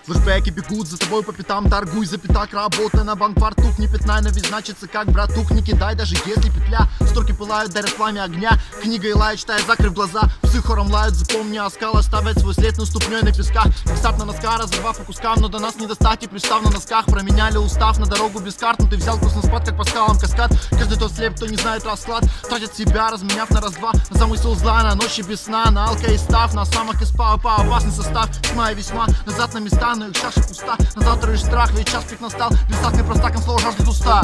Флешбеки бегут за тобой по пятам, торгуй за пятак, работа на банк, фартух, не пятнай, но ведь значится как братух, не кидай, даже если петля. Строки пылают, дарят пламя огня, книга и лает, читая, закрыв глаза, псы хором лают, запомни оскал, оставить свой след на ступней на песках. Старт на носка, разорвав по кускам, но до нас не достать и пристав на носках. Променяли устав на дорогу без карт, но ты взял курс на спад, как по скалам каскад. Каждый тот слеп, кто не знает расклад, тратит себя, разменяв на раз-два, на замысел зла, на ночи без сна, на алка и став, на самок и спа, опасный состав, весьма и весьма, назад на места, но их чаша пуста. На завтра лишь страх, ведь час пик настал. Без ставки простаком слово жаждет уста.